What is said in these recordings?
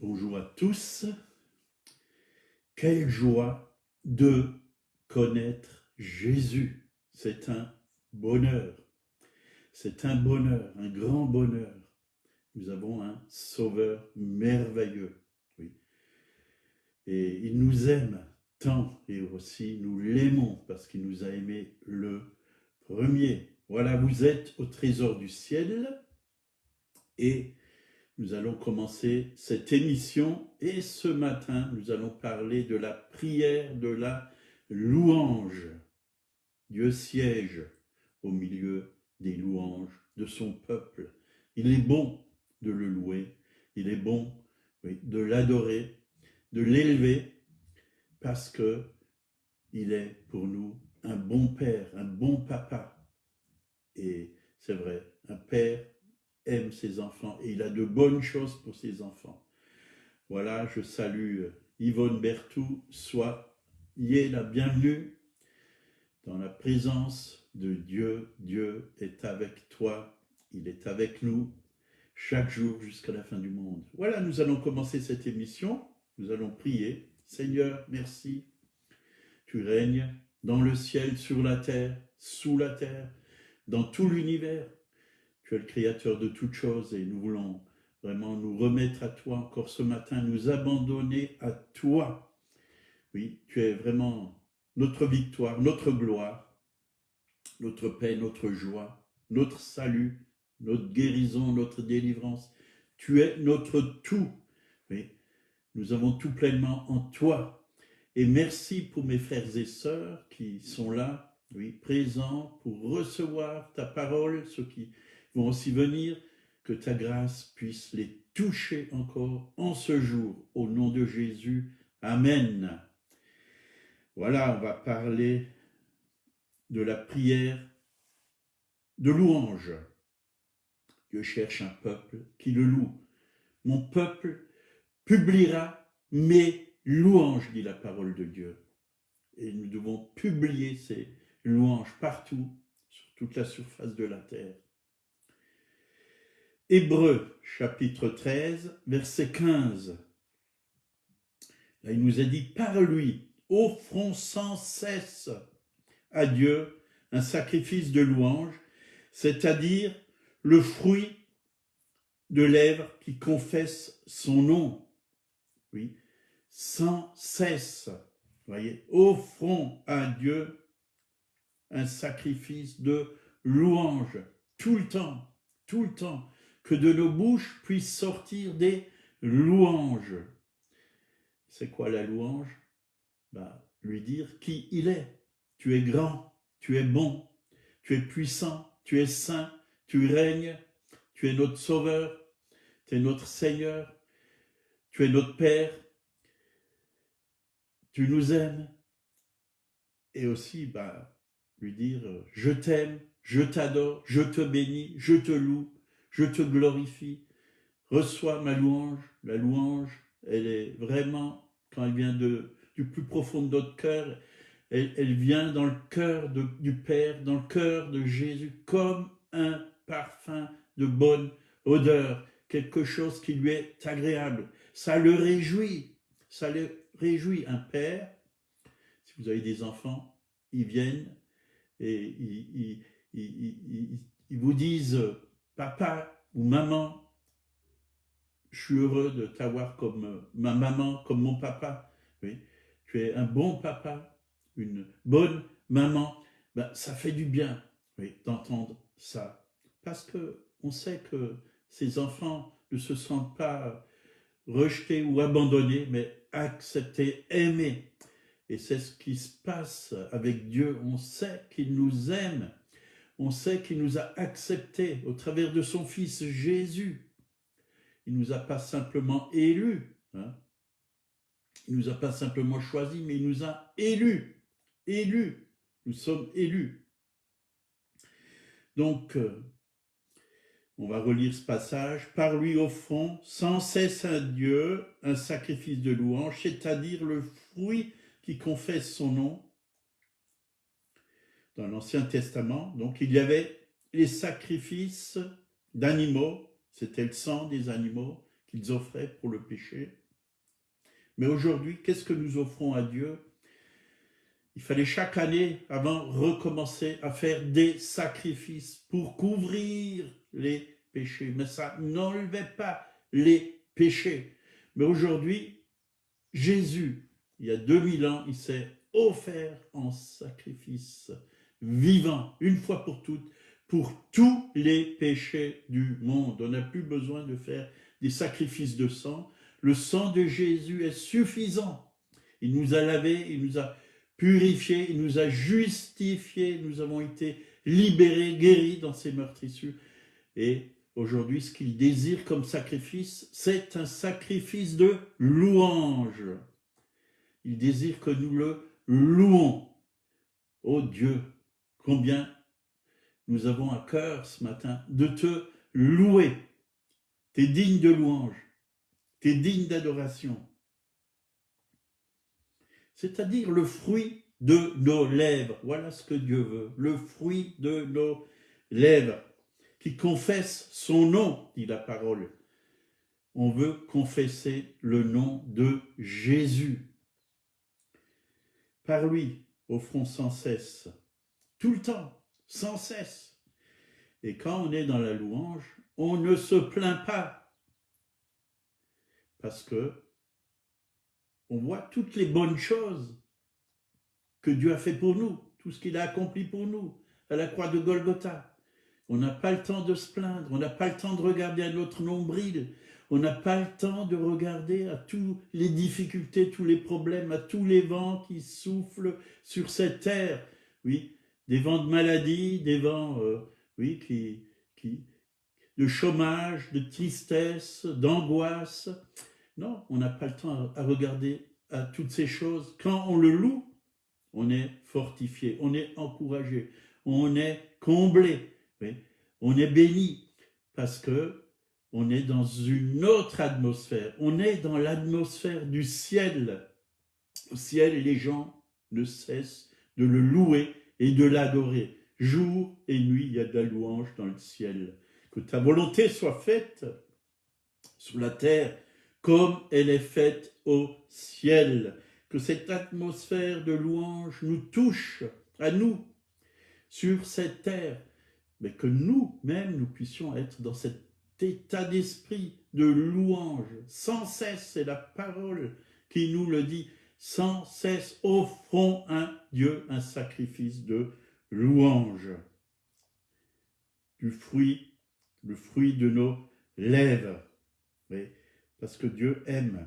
Bonjour à tous. Quelle joie de connaître Jésus. C'est un bonheur. C'est un bonheur, un grand bonheur. Nous avons un Sauveur merveilleux. Oui. Et il nous aime tant et aussi nous l'aimons parce qu'il nous a aimés le premier. Voilà, vous êtes au trésor du ciel et nous allons commencer cette émission et ce matin, nous allons parler de la prière de la louange. Dieu siège au milieu des louanges de son peuple. Il est bon de le louer, il est bon de l'adorer, de l'élever, parce que il est pour nous un bon père, un bon papa. Et c'est vrai, un père aime ses enfants et il a de bonnes choses pour ses enfants. Voilà, je salue Yvonne Berthou, soyez la bienvenue dans la présence de Dieu. Dieu est avec toi, il est avec nous chaque jour jusqu'à la fin du monde. Voilà, nous allons commencer cette émission, nous allons prier. Seigneur, merci, tu règnes dans le ciel, sur la terre, sous la terre, dans tout l'univers. Tu es le créateur de toutes choses et nous voulons vraiment nous remettre à toi encore ce matin, nous abandonner à toi. Oui, tu es vraiment notre victoire, notre gloire, notre paix, notre joie, notre salut, notre guérison, notre délivrance. Tu es notre tout. Oui, nous avons tout pleinement en toi. Et merci pour mes frères et sœurs qui sont là, oui, présents pour recevoir ta parole, ceux qui vont aussi venir, que ta grâce puisse les toucher encore en ce jour. Au nom de Jésus, Amen. Voilà, on va parler de la prière de louange. Dieu cherche un peuple qui le loue. Mon peuple publiera mes louanges, dit la parole de Dieu. Et nous devons publier ces louanges partout, sur toute la surface de la terre. Hébreux, chapitre 13, verset 15. Là, il nous a dit, par lui, offrons sans cesse à Dieu un sacrifice de louange, c'est-à-dire le fruit de lèvres qui confessent son nom. Oui, sans cesse. Voyez, offrons à Dieu un sacrifice de louange, tout le temps, que de nos bouches puissent sortir des louanges. C'est quoi la louange? Lui dire qui il est. Tu es grand, tu es bon, tu es puissant, tu es saint, tu règnes, tu es notre sauveur, tu es notre Seigneur, tu es notre Père, tu nous aimes. Et aussi, lui dire, je t'aime, je t'adore, je te bénis, je te loue, je te glorifie. Reçois ma louange. La louange, elle est vraiment, quand elle vient du plus profond de notre cœur, elle vient dans le cœur du Père, dans le cœur de Jésus, comme un parfum de bonne odeur, quelque chose qui lui est agréable. Ça le réjouit, Un père, si vous avez des enfants, ils viennent et ils vous disent « Papa ou maman, je suis heureux de t'avoir comme ma maman, comme mon papa. » Oui, tu es un bon papa, une bonne maman. Ça fait du bien, oui, d'entendre ça. Parce qu'on sait que ces enfants ne se sentent pas rejetés ou abandonnés, mais acceptés, aimés. Et c'est ce qui se passe avec Dieu. On sait qu'il nous aime. On sait qu'il nous a acceptés au travers de son Fils Jésus. Il ne nous a pas simplement élus. Il ne nous a pas simplement choisis, mais il nous a élus. Élus. Nous sommes élus. Donc, on va relire ce passage. Par lui offrons sans cesse à Dieu un sacrifice de louange, c'est-à-dire le fruit qui confesse son nom. Dans l'Ancien Testament, donc il y avait les sacrifices d'animaux, c'était le sang des animaux qu'ils offraient pour le péché. Mais aujourd'hui, qu'est-ce que nous offrons à Dieu? Il fallait chaque année, avant, recommencer à faire des sacrifices pour couvrir les péchés. Mais ça n'enlevait pas les péchés. Mais aujourd'hui, Jésus, il y a 2000 ans, il s'est offert en sacrifice vivant, une fois pour toutes, pour tous les péchés du monde. On n'a plus besoin de faire des sacrifices de sang. Le sang de Jésus est suffisant. Il nous a lavés, il nous a purifiés, il nous a justifiés, nous avons été libérés, guéris dans ces meurtrissures. Et aujourd'hui, ce qu'il désire comme sacrifice, c'est un sacrifice de louange. Il désire que nous le louons. Oh Dieu, combien nous avons à cœur ce matin de te louer. Tu es digne de louange, tu es digne d'adoration. C'est-à-dire le fruit de nos lèvres. Voilà ce que Dieu veut, le fruit de nos lèvres, qui confesse son nom, dit la parole. On veut confesser le nom de Jésus. Par lui, offrons sans cesse, tout le temps, sans cesse. Et quand on est dans la louange, on ne se plaint pas. Parce que on voit toutes les bonnes choses que Dieu a fait pour nous, tout ce qu'il a accompli pour nous, à la croix de Golgotha. On n'a pas le temps de se plaindre, on n'a pas le temps de regarder à notre nombril, on n'a pas le temps de regarder à toutes les difficultés, tous les problèmes, à tous les vents qui soufflent sur cette terre. Oui, des vents de maladie, des vents de chômage, de tristesse, d'angoisse. Non, on n'a pas le temps à regarder à toutes ces choses. Quand on le loue, on est fortifié, on est encouragé, on est comblé. Oui, on est béni parce que on est dans une autre atmosphère. On est dans l'atmosphère du ciel. Au ciel, les gens ne cessent de le louer et de l'adorer. Jour et nuit, il y a de la louange dans le ciel. Que ta volonté soit faite sur la terre comme elle est faite au ciel. Que cette atmosphère de louange nous touche à nous sur cette terre, mais que nous-mêmes, nous puissions être dans cet état d'esprit de louange. Sans cesse, c'est la parole qui nous le dit. Sans cesse, offrons à Dieu un sacrifice de louange. Le fruit de nos lèvres. Oui, parce que Dieu aime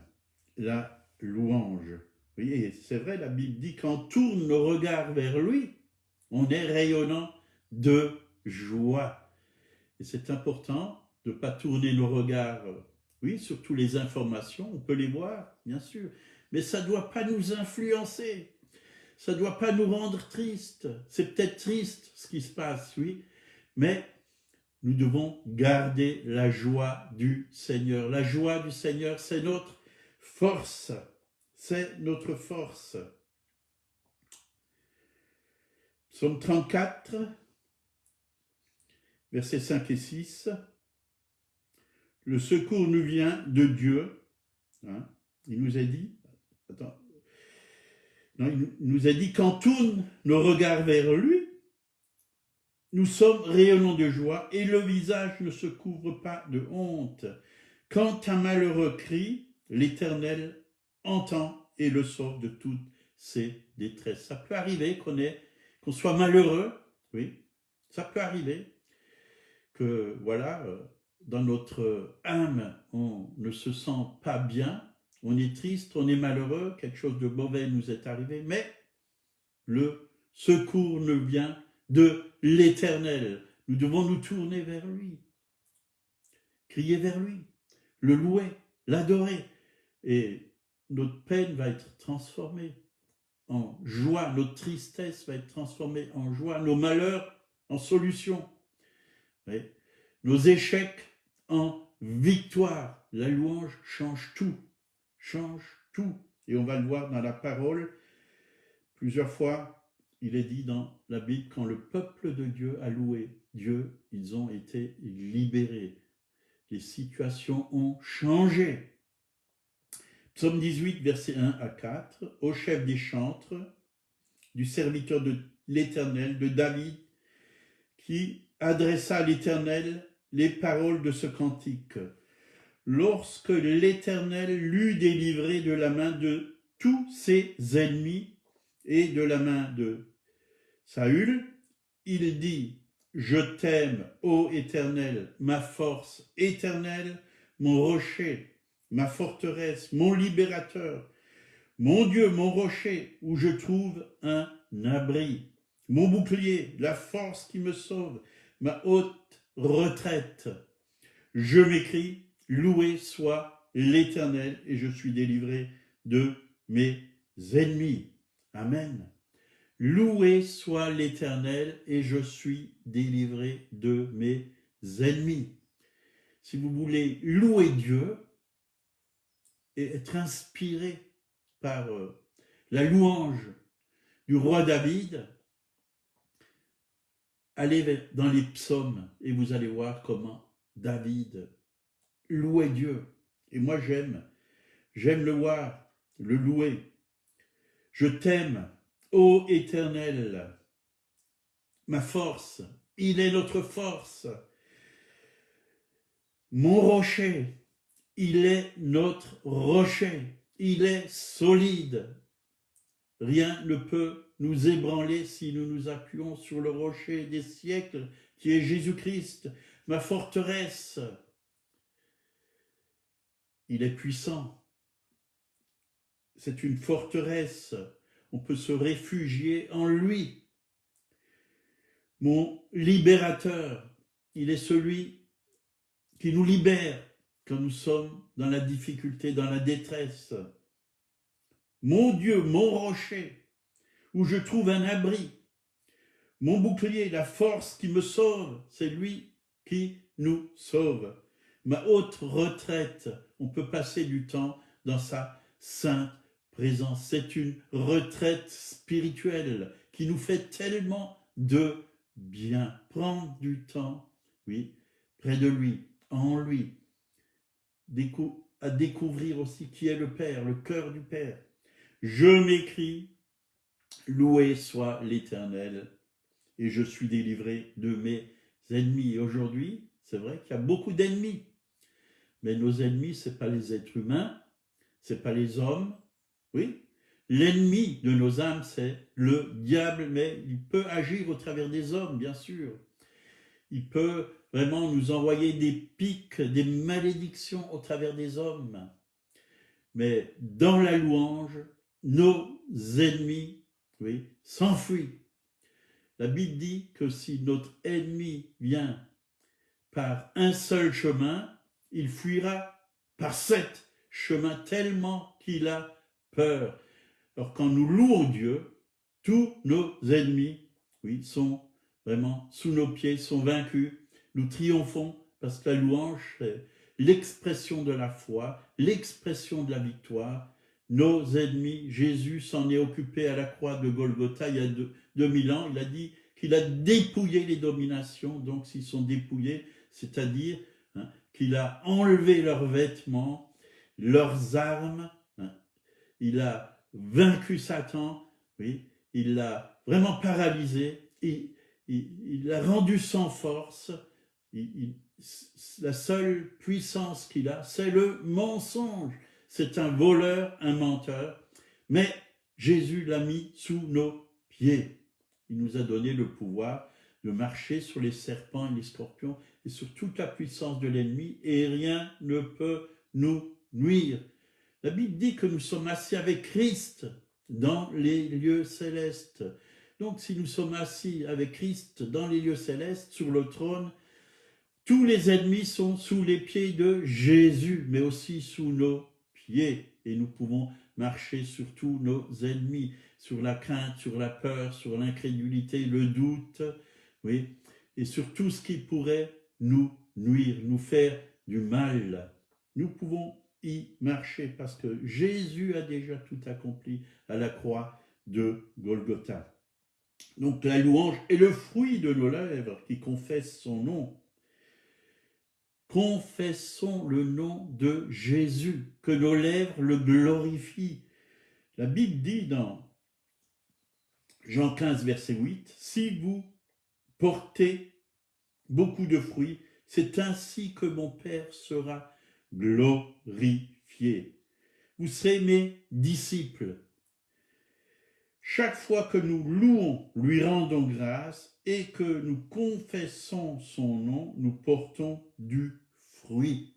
la louange. Oui, et c'est vrai, la Bible dit qu'on tourne nos regards vers lui, on est rayonnant de joie. Et c'est important de ne pas tourner nos regards, oui, sur toutes les informations, on peut les voir, bien sûr, mais ça ne doit pas nous influencer, ça ne doit pas nous rendre tristes. C'est peut-être triste ce qui se passe, oui, mais nous devons garder la joie du Seigneur. La joie du Seigneur, c'est notre force, c'est notre force. Psaume 34, versets 5 et 6. Le secours nous vient de Dieu. Hein, il nous a dit, il nous a dit qu'en tourne nos regards vers lui, nous sommes rayonnants de joie et le visage ne se couvre pas de honte. Quand un malheureux crie, l'Éternel entend et le sauve de toutes ses détresses. Ça peut arriver qu'on soit malheureux, oui, ça peut arriver que, voilà, dans notre âme, on ne se sent pas bien, on est triste, on est malheureux, quelque chose de mauvais nous est arrivé, mais le secours nous vient de l'Éternel. Nous devons nous tourner vers lui, crier vers lui, le louer, l'adorer, et notre peine va être transformée en joie, notre tristesse va être transformée en joie, nos malheurs en solution, oui, nos échecs en victoire. La louange change tout, et on va le voir dans la parole. Plusieurs fois, il est dit dans la Bible, quand le peuple de Dieu a loué Dieu, ils ont été libérés. Les situations ont changé. Psaume 18, versets 1 à 4, au chef des chantres, du serviteur de l'Éternel, de David, qui adressa à l'Éternel les paroles de ce cantique. Lorsque l'Éternel l'eut délivré de la main de tous ses ennemis et de la main de Saül, il dit, je t'aime, ô Éternel, ma force éternelle, mon rocher, ma forteresse, mon libérateur, mon Dieu, mon rocher, où je trouve un abri, mon bouclier, la force qui me sauve, ma haute retraite. Je m'écrie, loué soit l'Éternel, et je suis délivré de mes ennemis. Amen. Loué soit l'Éternel, et je suis délivré de mes ennemis. Si vous voulez louer Dieu et être inspiré par la louange du roi David, allez dans les psaumes et vous allez voir comment David louait Dieu. Et moi j'aime le voir, le louer. Je t'aime, ô Éternel, ma force, il est notre force. Mon rocher, il est notre rocher, il est solide. Rien ne peut nous ébranler si nous nous appuyons sur le rocher des siècles qui est Jésus-Christ, ma forteresse. Il est puissant. C'est une forteresse. On peut se réfugier en lui. Mon libérateur, il est celui qui nous libère quand nous sommes dans la difficulté, dans la détresse. Mon Dieu, mon rocher, où je trouve un abri. Mon bouclier, la force qui me sauve, c'est lui qui nous sauve. Ma haute retraite, on peut passer du temps dans sa sainte présence. C'est une retraite spirituelle qui nous fait tellement de bien. Prendre du temps, oui, près de lui, en lui, à découvrir aussi qui est le Père, le cœur du Père. Je m'écrie, loué soit l'Éternel, et je suis délivré de mes ennemis. Et aujourd'hui, c'est vrai qu'il y a beaucoup d'ennemis, mais nos ennemis, ce n'est pas les êtres humains, ce n'est pas les hommes, oui. L'ennemi de nos âmes, c'est le diable, mais il peut agir au travers des hommes, bien sûr. Il peut vraiment nous envoyer des pics, des malédictions au travers des hommes. Mais dans la louange, nos ennemis, oui, s'enfuient. La Bible dit que si notre ennemi vient par un seul chemin, il fuira par 7 chemins tellement qu'il a peur. Alors quand nous louons Dieu, tous nos ennemis, oui, sont vraiment sous nos pieds, sont vaincus. Nous triomphons parce que la louange, c'est l'expression de la foi, l'expression de la victoire. Nos ennemis, Jésus s'en est occupé à la croix de Golgotha il y a 2000 ans. Il a dit qu'il a dépouillé les dominations. Donc s'ils sont dépouillés, c'est-à-dire qu'il a enlevé leurs vêtements, leurs armes. Il a vaincu Satan, oui, il l'a vraiment paralysé, il l'a rendu sans force. La seule puissance qu'il a, c'est le mensonge. C'est un voleur, un menteur, mais Jésus l'a mis sous nos pieds. Il nous a donné le pouvoir de marcher sur les serpents et les scorpions et sur toute la puissance de l'ennemi, et rien ne peut nous nuire. La Bible dit que nous sommes assis avec Christ dans les lieux célestes. Donc si nous sommes assis avec Christ dans les lieux célestes, sur le trône, tous les ennemis sont sous les pieds de Jésus, mais aussi sous nos pieds. Et nous pouvons marcher sur tous nos ennemis, sur la crainte, sur la peur, sur l'incrédulité, le doute, oui, et sur tout ce qui pourrait nous nuire, nous faire du mal. Nous pouvons y marcher parce que Jésus a déjà tout accompli à la croix de Golgotha. Donc la louange est le fruit de nos lèvres qui confessent son nom. Confessons le nom de Jésus, que nos lèvres le glorifient. La Bible dit dans Jean 15, verset 8, « Si vous portez beaucoup de fruits, c'est ainsi que mon Père sera glorifié. Vous serez mes disciples. » Chaque fois que nous louons, lui rendons grâce et que nous confessons son nom, nous portons du fruit.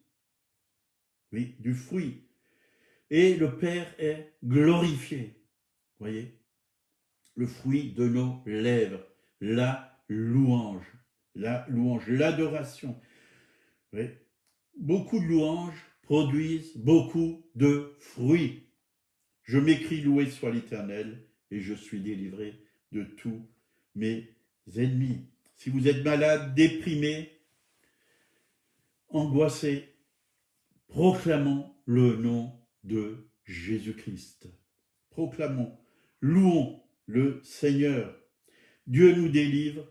Oui, du fruit. Et le Père est glorifié. Voyez, le fruit de nos lèvres, la louange, l'adoration. Oui. Beaucoup de louanges produisent beaucoup de fruits. Je m'écris loué soit l'Éternel et je suis délivré de tous mes ennemis. Si vous êtes malade, déprimé, angoissé, proclamons le nom de Jésus-Christ. Proclamons, louons le Seigneur. Dieu nous délivre,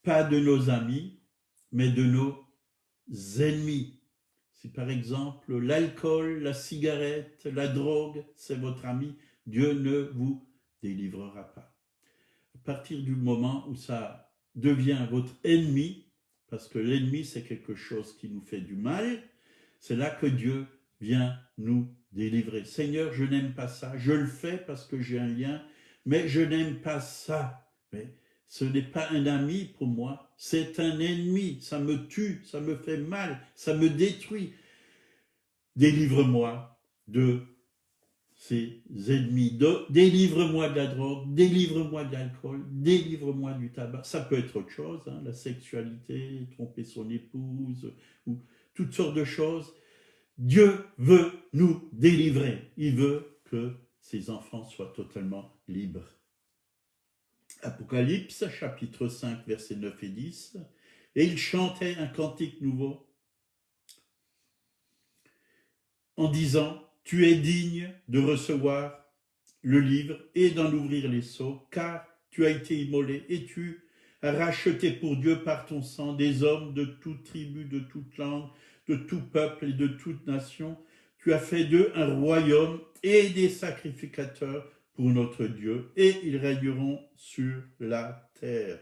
pas de nos amis, mais de nos ennemis. Si par exemple l'alcool, la cigarette, la drogue, c'est votre ami, Dieu ne vous délivrera pas. À partir du moment où ça devient votre ennemi, parce que l'ennemi c'est quelque chose qui nous fait du mal, c'est là que Dieu vient nous délivrer. Seigneur, je n'aime pas ça, je le fais parce que j'ai un lien, mais je n'aime pas ça. Mais ce n'est pas un ami pour moi, c'est un ennemi, ça me tue, ça me fait mal, ça me détruit. Délivre-moi de ces ennemis, délivre-moi de la drogue, délivre-moi de l'alcool, délivre-moi du tabac. Ça peut être autre chose, hein, la sexualité, tromper son épouse, ou toutes sortes de choses. Dieu veut nous délivrer, il veut que ses enfants soient totalement libres. Apocalypse, chapitre 5, versets 9 et 10. Et il chantait un cantique nouveau en disant, « Tu es digne de recevoir le livre et d'en ouvrir les sceaux, car tu as été immolé et tu as racheté pour Dieu par ton sang des hommes de toute tribu, de toute langue, de tout peuple et de toute nation. Tu as fait d'eux un royaume et des sacrificateurs pour notre Dieu, et ils régneront sur la terre. »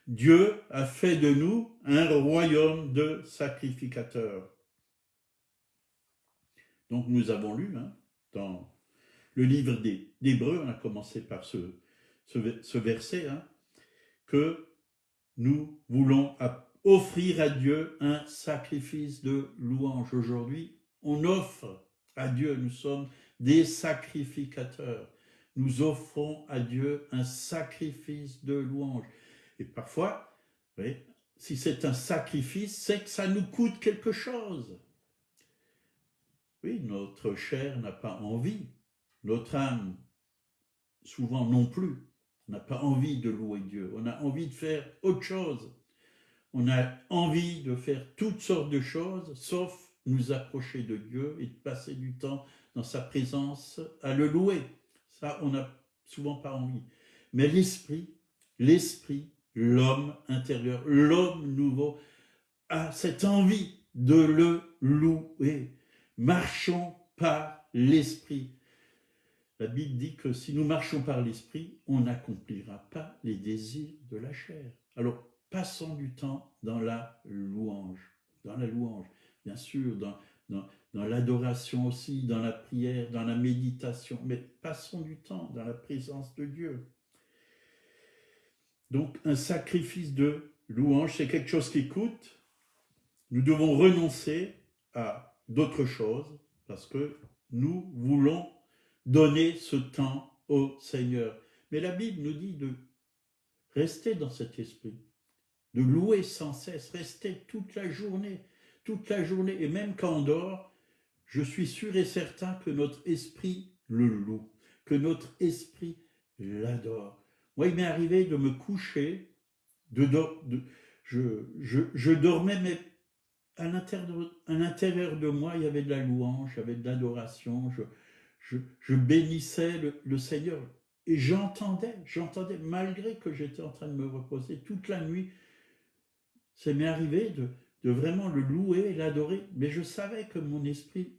Dieu a fait de nous un royaume de sacrificateurs. Donc nous avons lu dans le livre d'Hébreux, on a commencé par ce verset, que nous voulons offrir à Dieu un sacrifice de louange. Aujourd'hui, on offre à Dieu, nous sommes des sacrificateurs. Nous offrons à Dieu un sacrifice de louange. Et parfois, oui, si c'est un sacrifice, c'est que ça nous coûte quelque chose. Oui, notre chair n'a pas envie, notre âme, souvent non plus, n'a pas envie de louer Dieu. On a envie de faire autre chose. On a envie de faire toutes sortes de choses, sauf nous approcher de Dieu et de passer du temps dans sa présence à le louer. Ça, on n'a souvent pas envie. Mais l'esprit, l'homme intérieur, l'homme nouveau, a cette envie de le louer. Marchons par l'esprit. La Bible dit que si nous marchons par l'esprit, on n'accomplira pas les désirs de la chair. Alors, passons du temps dans la louange, bien sûr, dans l'adoration aussi, dans la prière, dans la méditation, mais passons du temps dans la présence de Dieu. Donc, un sacrifice de louange, c'est quelque chose qui coûte. Nous devons renoncer à d'autres choses parce que nous voulons donner ce temps au Seigneur. Mais la Bible nous dit de rester dans cet esprit, de louer sans cesse, rester toute la journée, et même quand on dort, je suis sûr et certain que notre esprit le loue, que notre esprit l'adore. Moi, il m'est arrivé de me coucher, je dormais, mais à l'intérieur de moi, il y avait de la louange, il y avait de l'adoration, je bénissais le Seigneur. Et j'entendais, malgré que j'étais en train de me reposer toute la nuit, ça m'est arrivé de vraiment le louer et l'adorer. Mais je savais que mon esprit,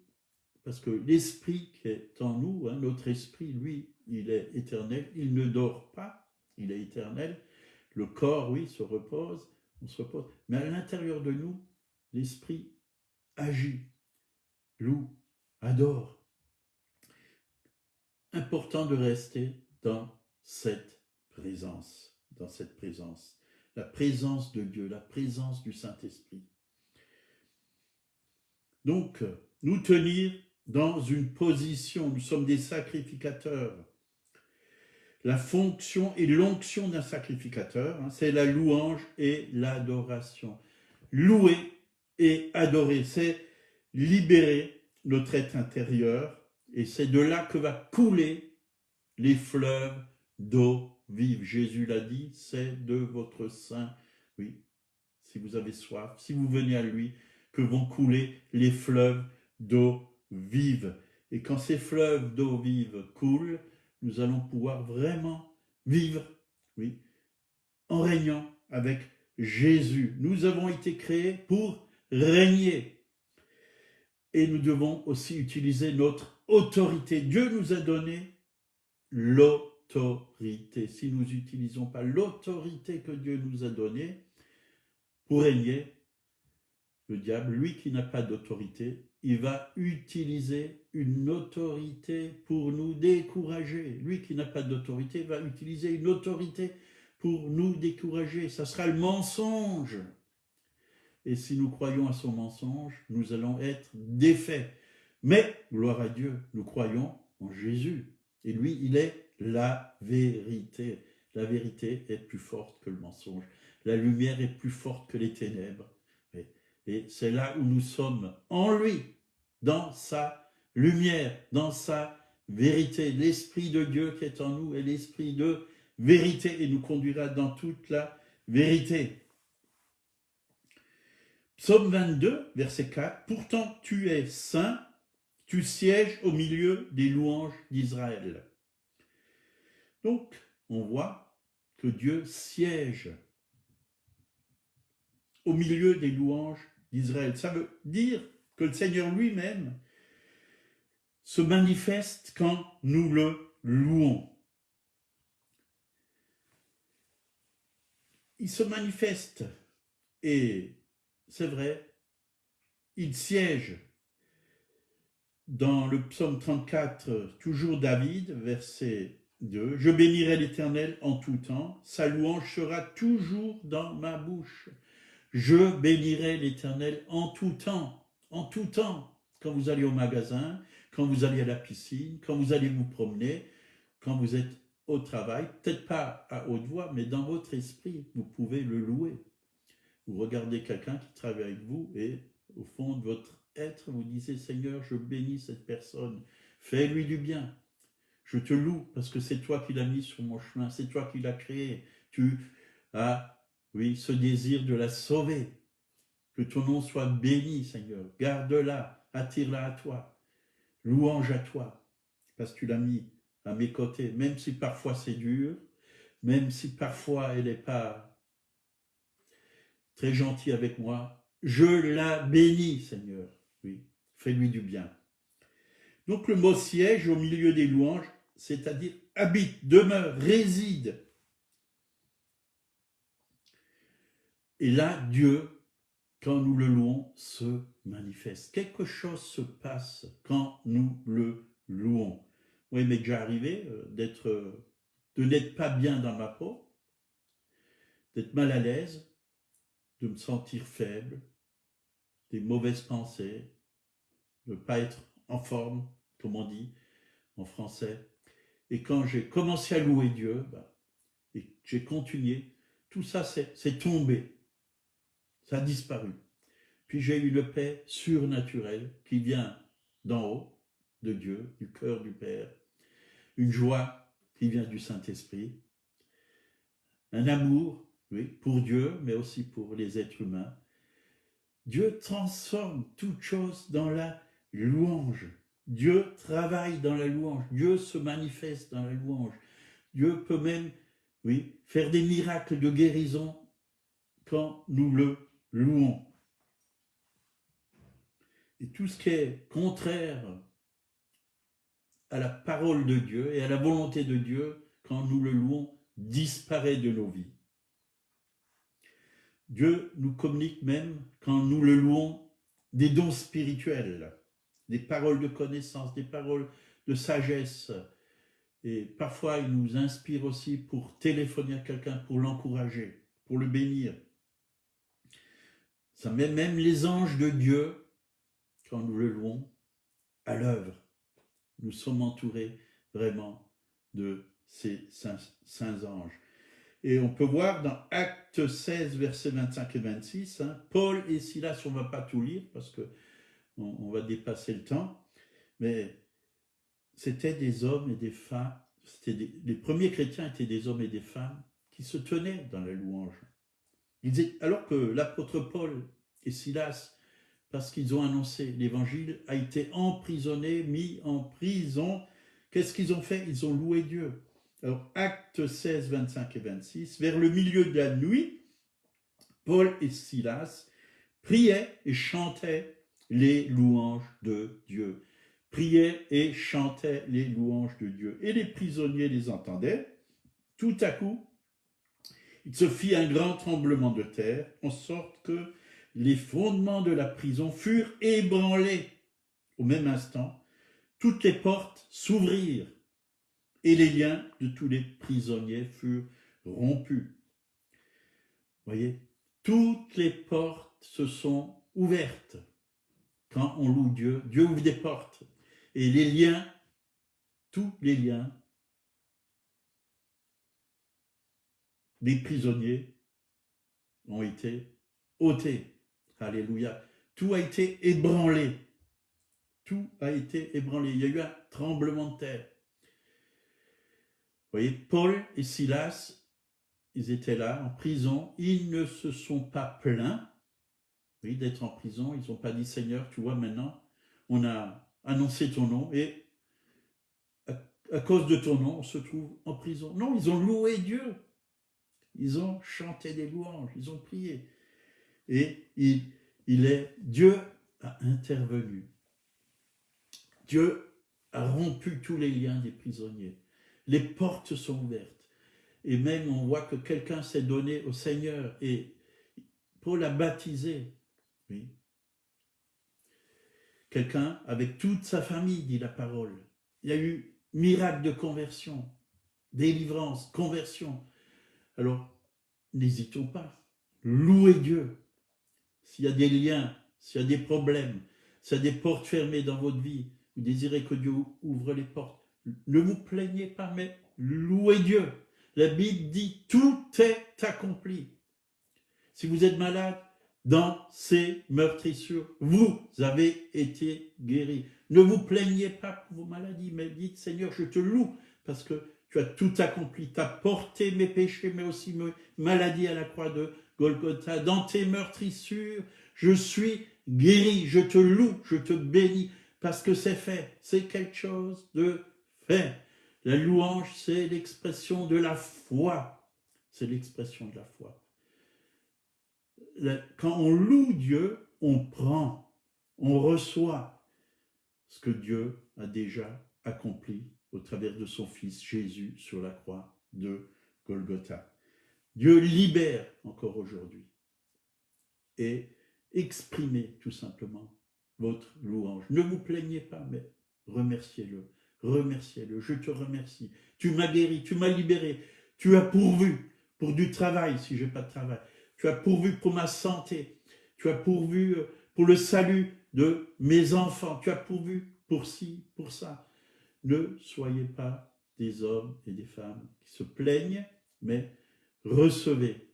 parce que l'esprit qui est en nous, hein, notre esprit, lui, il est éternel, il ne dort pas, il est éternel. Le corps, oui, se repose, on se repose. Mais à l'intérieur de nous, l'esprit agit, loue, adore. Important de rester dans cette présence, la présence de Dieu, la présence du Saint-Esprit. Donc, nous tenir dans une position, nous sommes des sacrificateurs. La fonction et l'onction d'un sacrificateur, hein, c'est la louange et l'adoration. Louer et adorer, c'est libérer notre être intérieur, et c'est de là que va couler les fleuves d'eau vive. Jésus l'a dit, c'est de votre sein, oui, si vous avez soif, si vous venez à lui, que vont couler les fleuves d'eau vive. Et quand ces fleuves d'eau vive coulent, nous allons pouvoir vraiment vivre, oui, en régnant avec Jésus. Nous avons été créés pour régner. Et nous devons aussi utiliser notre autorité. Dieu nous a donné l'autorité. Si nous n'utilisons pas l'autorité que Dieu nous a donnée pour régner, le diable, lui qui n'a pas d'autorité, il va utiliser une autorité pour nous décourager. Lui qui n'a pas d'autorité va utiliser une autorité pour nous décourager. Ça sera le mensonge. Et si nous croyons à son mensonge, nous allons être défaits. Mais, gloire à Dieu, nous croyons en Jésus. Et lui, il est la vérité. La vérité est plus forte que le mensonge. La lumière est plus forte que les ténèbres. Et c'est là où nous sommes, en lui, dans sa lumière, dans sa vérité. L'Esprit de Dieu qui est en nous est l'Esprit de vérité et nous conduira dans toute la vérité. Psaume 22, verset 4. « Pourtant tu es saint, tu sièges au milieu des louanges d'Israël. » Donc, on voit que Dieu siège au milieu des louanges d'Israël. Ça veut dire que le Seigneur lui-même se manifeste quand nous le louons. Il se manifeste et c'est vrai, il siège dans le psaume 34, toujours David, verset 2. « Je bénirai l'Éternel en tout temps, sa louange sera toujours dans ma bouche. » Je bénirai l'Éternel en tout temps, quand vous allez au magasin, quand vous allez à la piscine, quand vous allez vous promener, quand vous êtes au travail, peut-être pas à haute voix, mais dans votre esprit, vous pouvez le louer. Vous regardez quelqu'un qui travaille avec vous et au fond de votre être, vous disiez « Seigneur, je bénis cette personne, fais-lui du bien. Je te loue parce que c'est toi qui l'as mis sur mon chemin, c'est toi qui l'as créé. Tu as... oui, ce désir de la sauver. Que ton nom soit béni, Seigneur. Garde-la, attire-la à toi. Louange à toi, parce que tu l'as mis à mes côtés, même si parfois c'est dur, même si parfois elle n'est pas très gentille avec moi. Je la bénis, Seigneur. Oui, fais-lui du bien. Donc le mot siège au milieu des louanges, c'est-à-dire habite, demeure, réside. Et là, Dieu, quand nous le louons, se manifeste. Quelque chose se passe quand nous le louons. Oui, il m'est déjà arrivé de n'être pas bien dans ma peau, d'être mal à l'aise, de me sentir faible, des mauvaises pensées, de ne pas être en forme, comme on dit en français. Et quand j'ai commencé à louer Dieu, et j'ai continué, tout ça c'est tombé. Ça a disparu. Puis j'ai eu une paix surnaturelle qui vient d'en haut, de Dieu, du cœur du Père. Une joie qui vient du Saint-Esprit. Un amour, oui, pour Dieu, mais aussi pour les êtres humains. Dieu transforme toute chose dans la louange. Dieu travaille dans la louange. Dieu se manifeste dans la louange. Dieu peut même, oui, faire des miracles de guérison quand nous le louons. Et tout ce qui est contraire à la parole de Dieu et à la volonté de Dieu, quand nous le louons, disparaît de nos vies. Dieu nous communique même, quand nous le louons, des dons spirituels, des paroles de connaissance, des paroles de sagesse. Et parfois, il nous inspire aussi pour téléphoner à quelqu'un, pour l'encourager, pour le bénir. Ça met même les anges de Dieu, quand nous le louons, à l'œuvre. Nous sommes entourés vraiment de ces saints anges. Et on peut voir dans Actes 16, versets 25 et 26, Paul et Silas, on ne va pas tout lire parce qu'on va dépasser le temps, mais c'était des hommes et des femmes, les premiers chrétiens étaient des hommes et des femmes qui se tenaient dans la louange. Alors que l'apôtre Paul et Silas, parce qu'ils ont annoncé l'évangile, a été emprisonné, mis en prison, qu'est-ce qu'ils ont fait? Ils ont loué Dieu. Alors, Actes 16, 25 et 26, vers le milieu de la nuit, Paul et Silas priaient et chantaient les louanges de Dieu. Priaient et chantaient les louanges de Dieu. Et les prisonniers les entendaient. Tout à coup, il se fit un grand tremblement de terre, en sorte que les fondements de la prison furent ébranlés. Au même instant, toutes les portes s'ouvrirent et les liens de tous les prisonniers furent rompus. Voyez, toutes les portes se sont ouvertes. Quand on loue Dieu, Dieu ouvre des portes. Et les liens, tous les liens des prisonniers ont été ôtés. Alléluia. Tout a été ébranlé. Tout a été ébranlé. Il y a eu un tremblement de terre. Vous voyez, Paul et Silas, ils étaient là, en prison. Ils ne se sont pas plaints, oui, d'être en prison. Ils n'ont pas dit, Seigneur, tu vois, maintenant, on a annoncé ton nom et à cause de ton nom, on se trouve en prison. Non, ils ont loué Dieu. Ils ont chanté des louanges, ils ont prié. Et Dieu a intervenu. Dieu a rompu tous les liens des prisonniers. Les portes sont ouvertes. Et même on voit que quelqu'un s'est donné au Seigneur et Paul a baptisé. Oui. Quelqu'un avec toute sa famille, dit la parole. Il y a eu miracle de conversion, délivrance, conversion. Alors, n'hésitons pas. Louez Dieu. S'il y a des liens, s'il y a des problèmes, s'il y a des portes fermées dans votre vie, vous désirez que Dieu ouvre les portes, ne vous plaignez pas, mais louez Dieu. La Bible dit, tout est accompli. Si vous êtes malade, dans ces meurtrissures, vous avez été guéri. Ne vous plaignez pas pour vos maladies, mais dites, Seigneur, je te loue, parce que tu as tout accompli. Tu as porté mes péchés, mais aussi mes maladies à la croix de Golgotha. Dans tes meurtrissures, je suis guéri. Je te loue, je te bénis, parce que c'est fait. C'est quelque chose de fait. La louange, c'est l'expression de la foi. C'est l'expression de la foi. Quand on loue Dieu, on prend, on reçoit ce que Dieu a déjà accompli au travers de son Fils Jésus sur la croix de Golgotha. Dieu libère encore aujourd'hui. Et exprimez tout simplement votre louange. Ne vous plaignez pas, mais remerciez-le. Remerciez-le. Je te remercie. Tu m'as guéri, tu m'as libéré. Tu as pourvu pour du travail si je n'ai pas de travail. Tu as pourvu pour ma santé. Tu as pourvu pour le salut de mes enfants. Tu as pourvu pour ci, pour ça. Ne soyez pas des hommes et des femmes qui se plaignent, mais recevez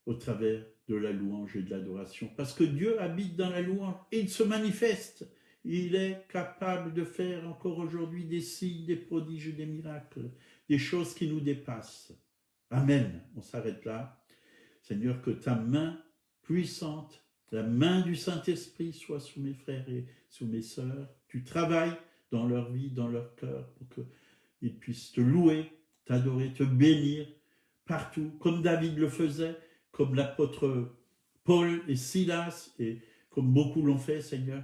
au travers de la louange et de l'adoration. Parce que Dieu habite dans la louange et il se manifeste. Il est capable de faire encore aujourd'hui des signes, des prodiges, des miracles, des choses qui nous dépassent. Amen. On s'arrête là. Seigneur, que ta main puissante, la main du Saint-Esprit soit sous mes frères et sous mes sœurs. Tu travailles dans leur vie, dans leur cœur, pour qu'ils puissent te louer, t'adorer, te bénir partout, comme David le faisait, comme l'apôtre Paul et Silas, et comme beaucoup l'ont fait, Seigneur.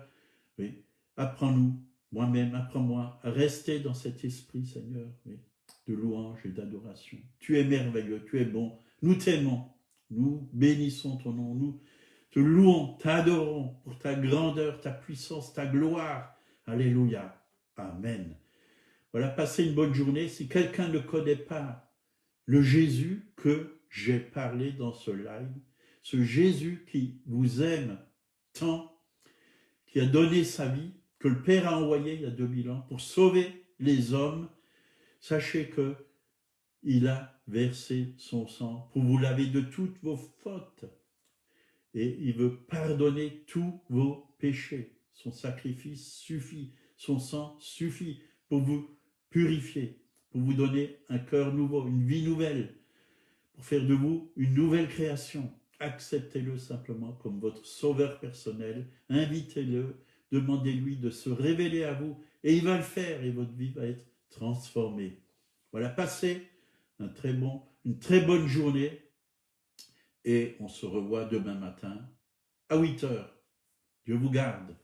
Oui. Apprends-nous, moi-même, apprends-moi à rester dans cet esprit, Seigneur, oui, de louange et d'adoration. Tu es merveilleux, tu es bon, nous t'aimons, nous bénissons ton nom, nous te louons, t'adorons pour ta grandeur, ta puissance, ta gloire. Alléluia. Amen. Voilà, passez une bonne journée. Si quelqu'un ne connaît pas le Jésus que j'ai parlé dans ce live, ce Jésus qui vous aime tant, qui a donné sa vie, que le Père a envoyé il y a 2000 ans pour sauver les hommes, sachez que il a versé son sang pour vous laver de toutes vos fautes. Et il veut pardonner tous vos péchés. Son sacrifice suffit, son sang suffit pour vous purifier, pour vous donner un cœur nouveau, une vie nouvelle, pour faire de vous une nouvelle création. Acceptez-le simplement comme votre sauveur personnel, invitez-le, demandez-lui de se révéler à vous, et il va le faire, et votre vie va être transformée. Voilà, passez une très bonne journée, et on se revoit demain matin à 8 heures. Dieu vous garde.